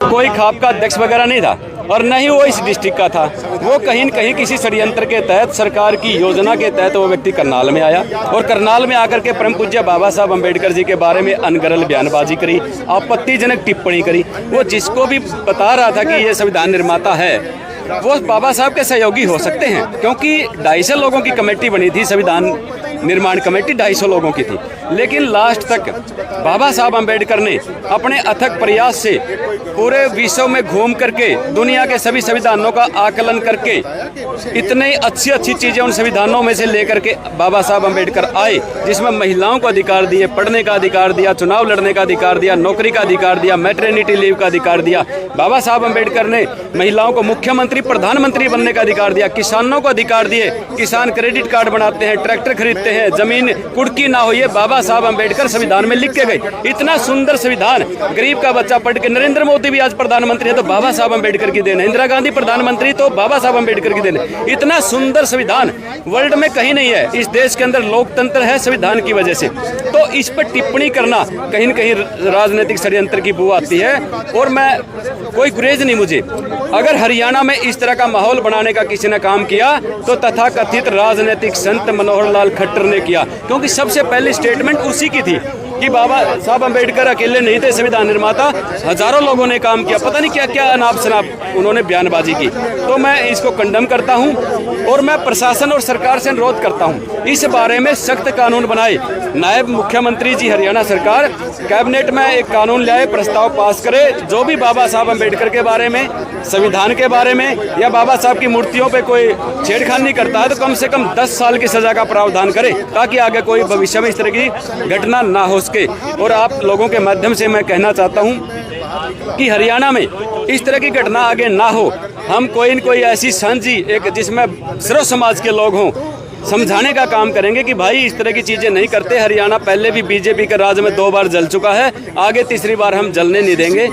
कोई खाप का अध्यक्ष वगैरह नहीं था और न ही वो इस डिस्ट्रिक्ट का था। वो कहीं न कहीं किसी षड्यंत्र के तहत, सरकार की योजना के तहत वो व्यक्ति करनाल में आया और करनाल में आकर के परम पूज्य बाबा साहब अम्बेडकर जी के बारे में अनगरल बयानबाजी करी, आपत्तिजनक टिप्पणी करी। वो जिसको भी बता रहा था कि ये संविधान निर्माता है वो बाबा साहब के सहयोगी हो सकते हैं, क्योंकि 250 लोगों की कमेटी बनी थी, संविधान निर्माण कमेटी 250 लोगों की थी। लेकिन लास्ट तक बाबा साहब अम्बेडकर ने अपने अथक प्रयास से पूरे विश्व में घूम करके दुनिया के सभी संविधानों का आकलन करके इतनी अच्छी अच्छी चीज़ें उन संविधानों में से लेकर के बाबा साहब अम्बेडकर आए, जिसमें महिलाओं को अधिकार दिए, पढ़ने का अधिकार दिया, चुनाव लड़ने का अधिकार दिया, नौकरी का अधिकार दिया, मैटरनिटी लीव का अधिकार दिया। बाबा साहब अम्बेडकर ने महिलाओं को मुख्यमंत्री, प्रधानमंत्री बनने का अधिकार दिया, किसानों को अधिकार दिए, किसान क्रेडिट कार्ड बनाते हैं, ट्रैक्टर खरीदते हैं, जमीन कुड़की ना हो, ये बाबा साहब अम्बेडकर संविधान में लिख के गए। इतना सुंदर संविधान, गरीब का बच्चा पढ़ के, नरेंद्र मोदी भी आज प्रधानमंत्री है तो बाबा साहब अम्बेडकर की देन है, इंदिरा गांधी प्रधानमंत्री तो बाबा साहब अम्बेडकर की देन है। इतना सुंदर संविधान वर्ल्ड में कहीं नहीं है। इस देश के अंदर लोकतंत्र है संविधान की वजह से। तो इस पर टिप्पणी करना कहीं न कहीं राजनीतिक षड्यंत्र की बू आती है और मैं कोई गुरेज नहीं मुझे। अगर हरियाणा में इस तरह का माहौल बनाने का किसी ने काम किया तो तथाकथित राजनीतिक संत मनोहर लाल खट्टर ने किया, क्योंकि सबसे पहली स्टेटमेंट उसी की थी कि बाबा साहब अम्बेडकर अकेले नहीं थे संविधान निर्माता, हजारों लोगों ने काम किया, पता नहीं क्या क्या अनाप शनाप उन्होंने बयानबाजी की। तो मैं इसको कंडम करता हूं और मैं प्रशासन और सरकार से अनुरोध करता हूं इस बारे में सख्त कानून बनाए। नायब मुख्यमंत्री जी हरियाणा सरकार कैबिनेट में एक कानून लाए, प्रस्ताव पास करे, जो भी बाबा साहब अम्बेडकर के बारे में, संविधान के बारे में या बाबा साहब की मूर्तियों पे कोई छेड़खानी करता है तो कम से कम 10 साल की सजा का प्रावधान करे, ताकि आगे कोई भविष्य में इस तरह की घटना ना हो सके। और आप लोगों के माध्यम से मैं कहना चाहता हूं कि हरियाणा में इस तरह की घटना आगे ना हो। हम कोई न कोई ऐसी साझी एक जिसमें सर्व समाज के लोग हों, समझाने का काम करेंगे कि भाई इस तरह की चीज़ें नहीं करते। हरियाणा पहले भी बीजेपी के राज में 2 बार जल चुका है, आगे तीसरी बार हम जलने नहीं देंगे।